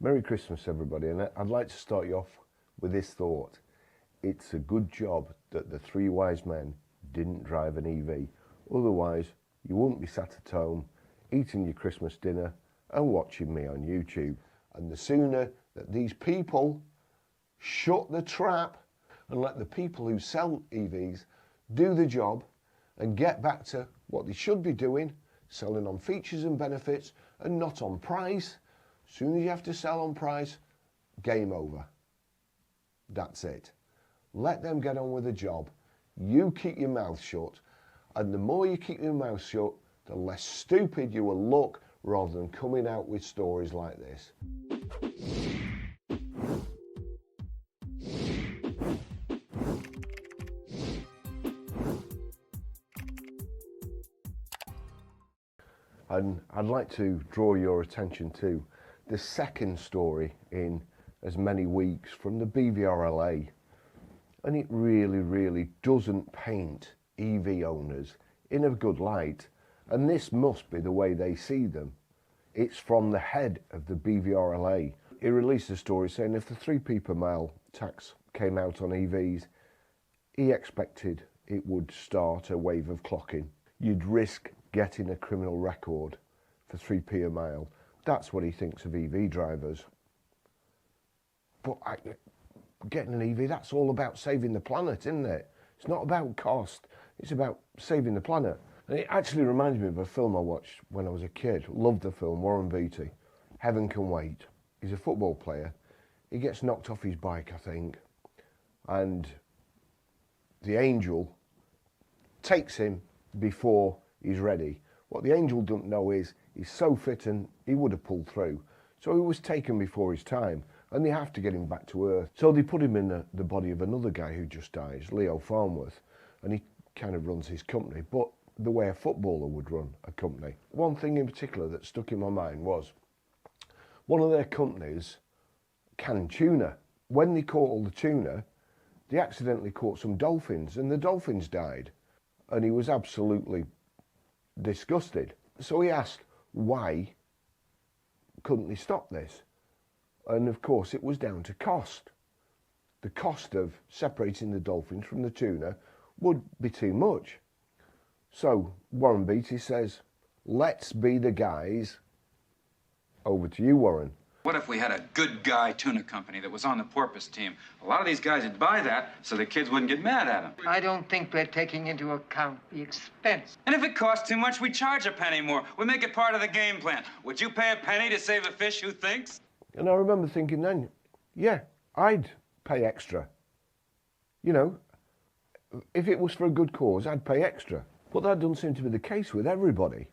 Merry Christmas, everybody, and I'd like to start you off with this thought. It's a good job that the three wise men didn't drive an EV. Otherwise, you wouldn't be sat at home eating your Christmas dinner and watching me on YouTube. And the sooner that these people shut the trap and let the people who sell EVs do the job and get back to what they should be doing, selling on features and benefits and not on price. As soon as you have to sell on price, game over. That's it. Let them get on with the job. You keep your mouth shut, and the more you keep your mouth shut, the less stupid you will look, rather than coming out with stories like this. And I'd like to draw your attention to the second story in as many weeks from the BVRLA. And it really doesn't paint EV owners in a good light. And this must be the way they see them. It's from the head of the BVRLA. He released a story saying if the 3p per mile tax came out on EVs, he expected it would start a wave of clocking. You'd risk getting a criminal record for 3p a mile. That's what he thinks of EV drivers. But getting an EV, that's all about saving the planet, isn't it? It's not about cost, it's about saving the planet. And it actually reminds me of a film I watched when I was a kid. Loved the film, Warren Beatty, Heaven Can Wait. He's a football player. He gets knocked off his bike, I think, and the angel takes him before he's ready. What the angel doesn't know is he's so fit and he would have pulled through. So he was taken before his time, and they have to get him back to earth. So they put him in the body of another guy who just dies, Leo Farnworth, and he kind of runs his company, but the way a footballer would run a company. One thing in particular that stuck in my mind was one of their companies canned tuna. When they caught all the tuna, they accidentally caught some dolphins, and the dolphins died. And he was absolutely disgusted. So he asked, why couldn't they stop this? And of course, it was down to cost. The cost of separating the dolphins from the tuna would be too much. So Warren Beatty says, let's be the guys. Over to you, Warren. What if we had a good guy tuna company that was on the porpoise team? A lot of these guys would buy that so the kids wouldn't get mad at them. I don't think they're taking into account the expense. And if it costs too much, we charge a penny more. We make it part of the game plan. Would you pay a penny to save a fish who thinks? And I remember thinking then, yeah, I'd pay extra. You know, if it was for a good cause, I'd pay extra. But that doesn't seem to be the case with everybody.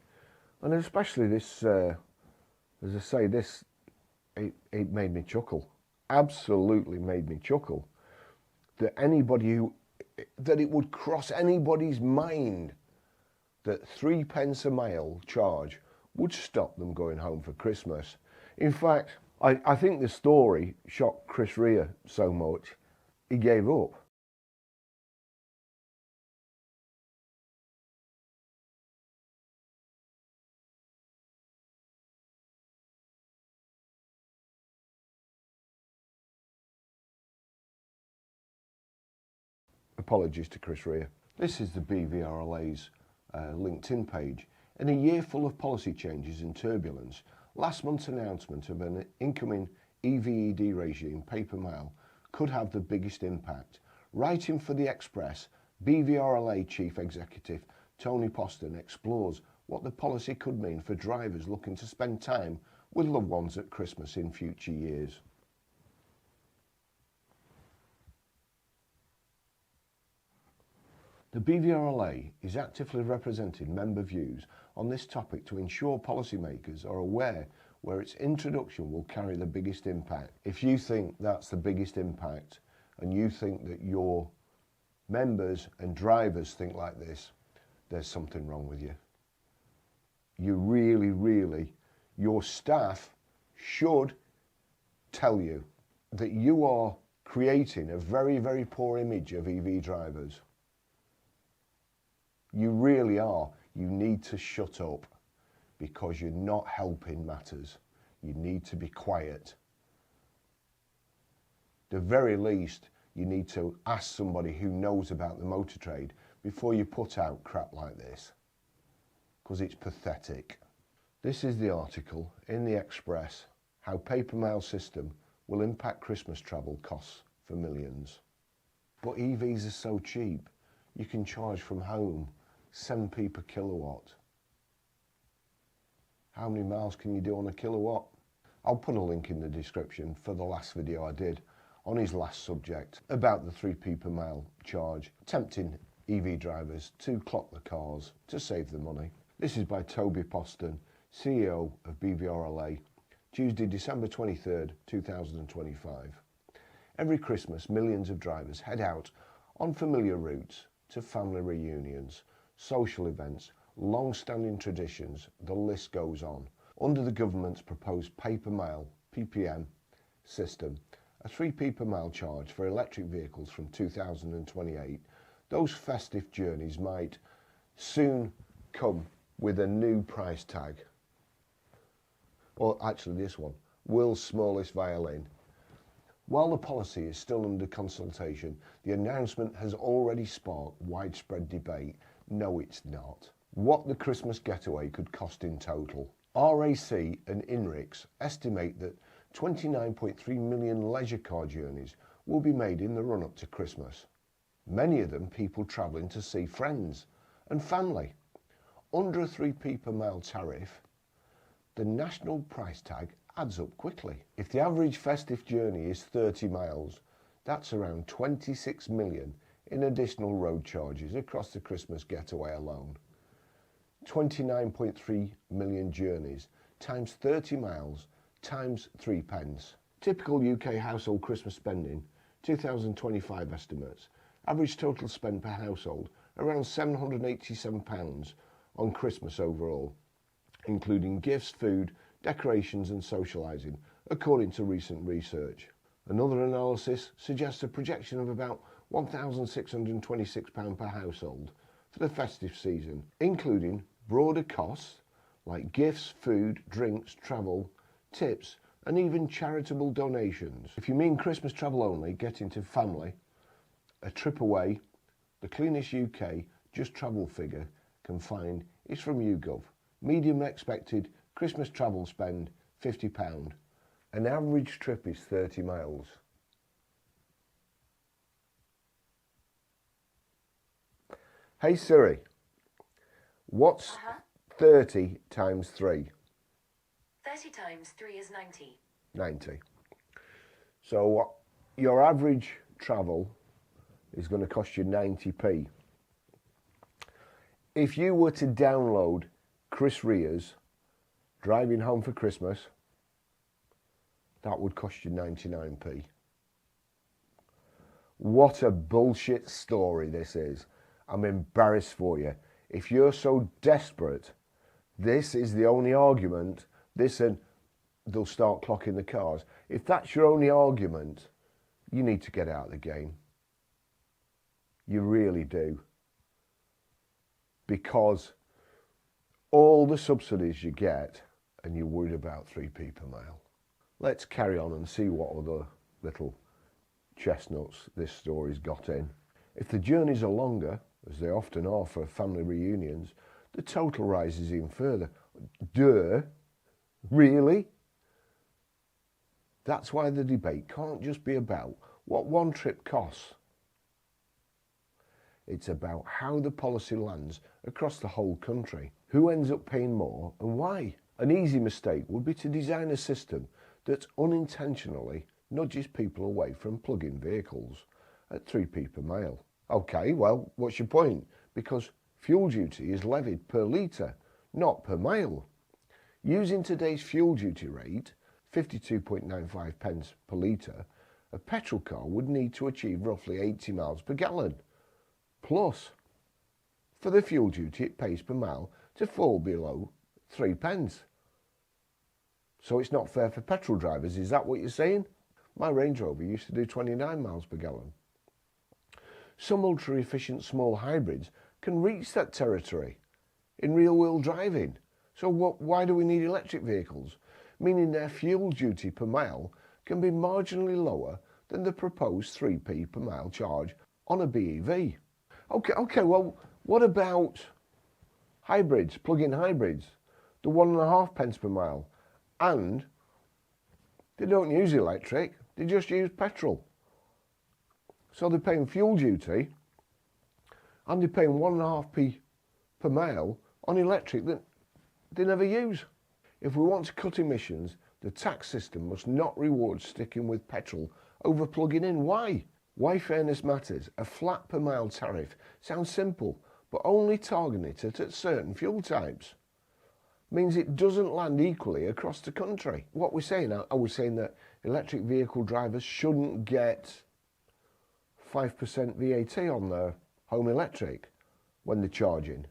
And especially this, as I say, this, it made me chuckle. Absolutely made me chuckle. That it would cross anybody's mind that 3p a mile charge would stop them going home for Christmas. In fact, I think the story shocked Chris Rea so much, he gave up. Apologies to Chris Rea. This is the BVRLA's LinkedIn page. In a year full of policy changes and turbulence, last month's announcement of an incoming EVED regime pay per mile could have the biggest impact. Writing for The Express, BVRLA Chief Executive Tony Poston explores what the policy could mean for drivers looking to spend time with loved ones at Christmas in future years. The BVRLA is actively representing member views on this topic to ensure policymakers are aware where its introduction will carry the biggest impact. If you think that's the biggest impact and you think that your members and drivers think like this, there's something wrong with you. You really, your staff should tell you that you are creating a very poor image of EV drivers. You really are. You need to shut up because you're not helping matters. You need to be quiet. the very least, you need to ask somebody who knows about the motor trade before you put out crap like this, because it's pathetic. This is the article in the Express, how paper mail system will impact Christmas travel costs for millions. But EVs are so cheap, you can charge from home 7p per kilowatt. How many miles can you do on a kilowatt? I'll put a link in the description for the last video I did on his last subject about the 3p per mile charge, tempting EV drivers to clock the cars to save the money. This is by Toby Poston, CEO of BVRLA, Tuesday, December 23rd, 2025. Every Christmas, millions of drivers head out on familiar routes to family reunions, social events, long-standing traditions, the list goes on. Under the government's proposed paper mail (PPM) system, a 3p per mile charge for electric vehicles from 2028, those festive journeys might soon come with a new price tag. Or actually this one, world's smallest violin. While the policy is still under consultation, the announcement has already sparked widespread debate. No, it's not. What the Christmas getaway could cost in total. RAC and INRIX estimate that 29.3 million leisure car journeys will be made in the run-up to Christmas. Many of them people travelling to see friends and family. Under a 3p per mile tariff, the national price tag adds up quickly. If the average festive journey is 30 miles, that's around 26 million in additional road charges across the Christmas getaway alone. 29.3 million journeys times 30 miles times 3 pence. Typical UK household Christmas spending, 2025 estimates. Average total spend per household around £787 on Christmas overall, including gifts, food, decorations and socialising, according to recent research. Another analysis suggests a projection of about £1,626 per household for the festive season, including broader costs like gifts, food, drinks, travel, tips and even charitable donations. If you mean Christmas travel only, getting to family, a trip away, the cleanest UK just travel figure can find is from YouGov. Medium expected Christmas travel spend £50. An average trip is 30 miles. Hey Siri, what's 30 times 3? 30 times 3 is 90. 90. So what your average travel is going to cost you 90p. If you were to download Chris Rea's Driving Home for Christmas, that would cost you 99p. What a bullshit story this is. I'm embarrassed for you. If you're so desperate, this is the only argument. This and they'll start clocking the cars. If that's your only argument, you need to get out of the game. You really do. Because all the subsidies you get and you're worried about 3p per mile. Let's carry on and see what other little chestnuts this story's got in. If the journeys are longer, as they often are for family reunions, the total rises even further. Duh? Really? That's why the debate can't just be about what one trip costs. It's about how the policy lands across the whole country. Who ends up paying more and why? An easy mistake would be to design a system that unintentionally nudges people away from plug-in vehicles at 3p per mile. Okay, well, what's your point? Because fuel duty is levied per litre, not per mile. Using today's fuel duty rate, 52.95 pence per litre, a petrol car would need to achieve roughly 80 miles per gallon. Plus, for the fuel duty it pays per mile to fall below 3 pence. So it's not fair for petrol drivers, is that what you're saying? My Range Rover used to do 29 miles per gallon. Some ultra-efficient small hybrids can reach that territory in real-world driving. So why do we need electric vehicles? Meaning their fuel duty per mile can be marginally lower than the proposed 3p per mile charge on a BEV. Okay, well, what about hybrids, plug-in hybrids, the 1.5 pence per mile, and they don't use electric, they just use petrol. So they're paying fuel duty and they're paying 1.5p per mile on electric that they never use. If we want to cut emissions, the tax system must not reward sticking with petrol over plugging in. Why? Why fairness matters. A flat per mile tariff sounds simple, but only targeted at certain fuel types. Means it doesn't land equally across the country. What we're saying, are we saying that electric vehicle drivers shouldn't get 5% VAT on their home electric when they're charging?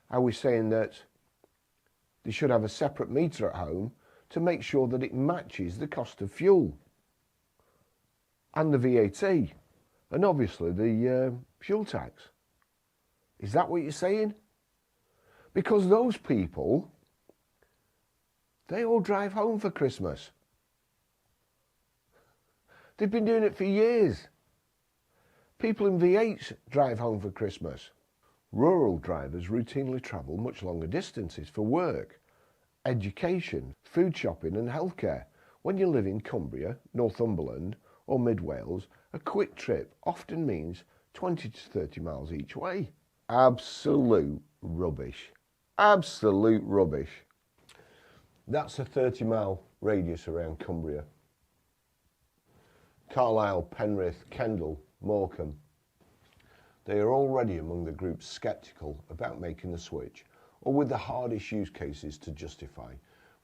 Are we saying that they should have a separate meter at home to make sure that it matches the cost of fuel and the VAT and obviously the fuel tax? Is that what you're saying? Because those people, they all drive home for Christmas. They've been doing it for years. People in V8s drive home for Christmas. Rural drivers routinely travel much longer distances for work, education, food shopping and healthcare. When you live in Cumbria, Northumberland or Mid Wales, a quick trip often means 20 to 30 miles each way. Absolute rubbish. Absolute rubbish. That's a 30-mile radius around Cumbria. Carlisle, Penrith, Kendal, Morecambe. They are already among the groups sceptical about making the switch, or with the hardest use cases to justify.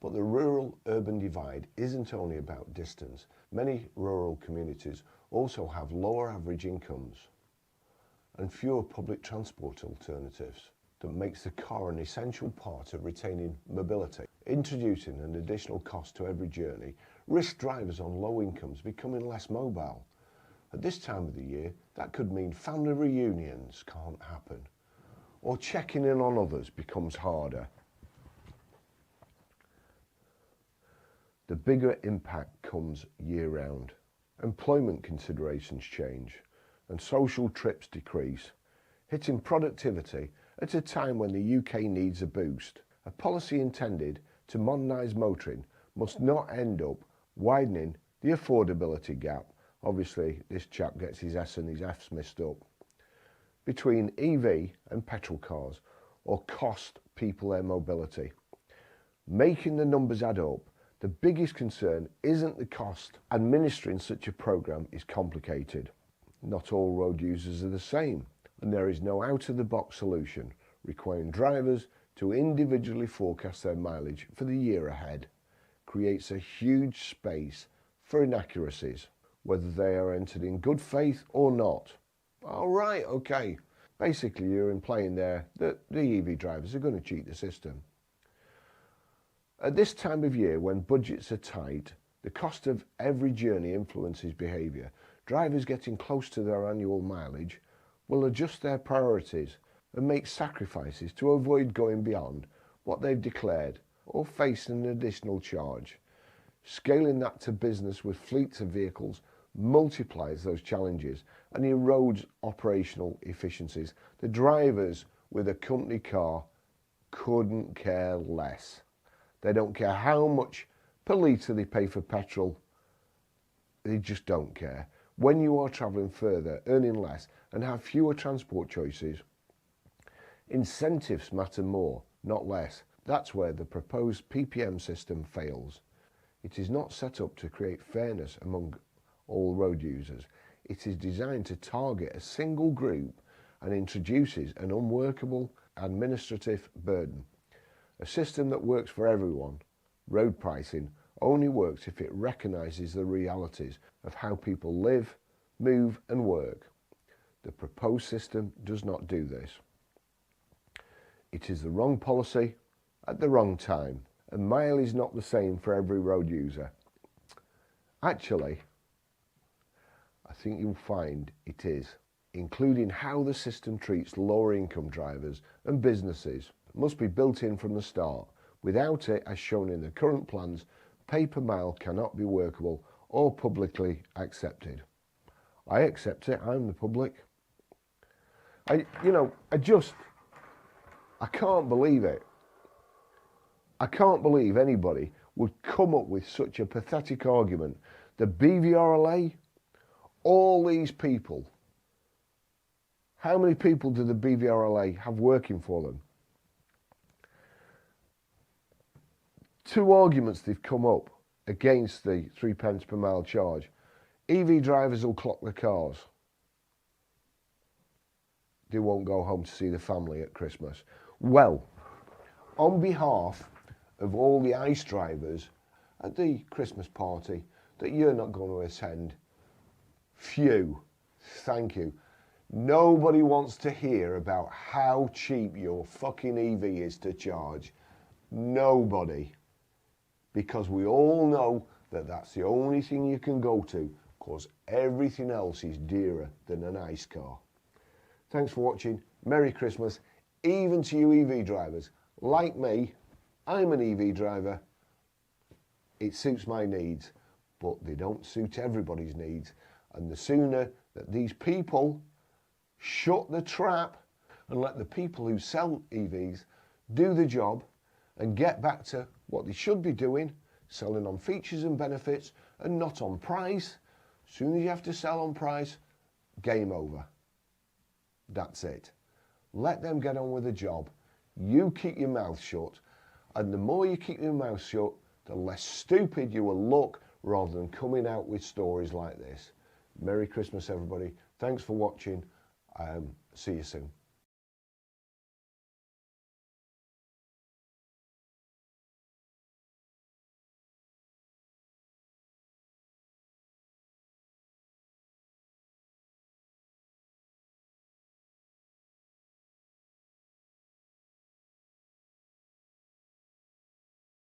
But the rural-urban divide isn't only about distance. Many rural communities also have lower average incomes and fewer public transport alternatives. That makes the car an essential part of retaining mobility. Introducing an additional cost to every journey risks drivers on low incomes becoming less mobile. At this time of the year, that could mean family reunions can't happen, or checking in on others becomes harder. The bigger impact comes year-round. Employment considerations change, and social trips decrease, hitting productivity at a time when the UK needs a boost. A policy intended to modernise motoring must not end up widening the affordability gap. Obviously, this chap gets his S and his F's mixed up. Between EV and petrol cars, or cost people their mobility. Making the numbers add up, the biggest concern isn't the cost. Administering such a programme is complicated. Not all road users are the same, and there is no out-of-the-box solution requiring drivers to individually forecast their mileage for the year ahead. Creates a huge space for inaccuracies, whether they are entered in good faith or not. All right, okay. Basically, you're implying there that the EV drivers are going to cheat the system. At this time of year, when budgets are tight, the cost of every journey influences behaviour. Drivers getting close to their annual mileage will adjust their priorities and make sacrifices to avoid going beyond what they've declared or face an additional charge. Scaling that to business with fleets of vehicles multiplies those challenges and erodes operational efficiencies. The drivers with a company car couldn't care less. They don't care how much per litre they pay for petrol. They just don't care. When you are travelling further, earning less and have fewer transport choices, incentives matter more, not less. That's where the proposed PPM system fails. It is not set up to create fairness among all road users. It is designed to target a single group and introduces an unworkable administrative burden. A system that works for everyone, road pricing, only works if it recognises the realities of how people live, move and work. The proposed system does not do this. It is the wrong policy at the wrong time. A mile is not the same for every road user. Actually, I think you'll find it is, including how the system treats lower income drivers and businesses. It must be built in from the start. Without it, as shown in the current plans, pay per mile cannot be workable or publicly accepted. I accept it, I'm the public. I can't believe it. I can't believe anybody would come up with such a pathetic argument. The BVRLA, all these people, how many people do the BVRLA have working for them? Two arguments they've come up against the 3p per mile charge. EV drivers will clock the cars. They won't go home to see the family at Christmas. Well, on behalf of all the ICE drivers at the Christmas party that you're not going to attend, phew, thank you. Nobody wants to hear about how cheap your fucking EV is to charge. Nobody. Because we all know that that's the only thing you can go to, because everything else is dearer than an ICE car. Thanks for watching. Merry Christmas, even to you EV drivers. Like me, I'm an EV driver. It suits my needs, but they don't suit everybody's needs. And the sooner that these people shut the trap and let the people who sell EVs do the job and get back to what they should be doing, selling on features and benefits and not on price. As soon as you have to sell on price, game over. That's it. Let them get on with the job. You keep your mouth shut, and the more you keep your mouth shut, the less stupid you will look rather than coming out with stories like this. Merry Christmas, everybody. Thanks for watching. See you soon.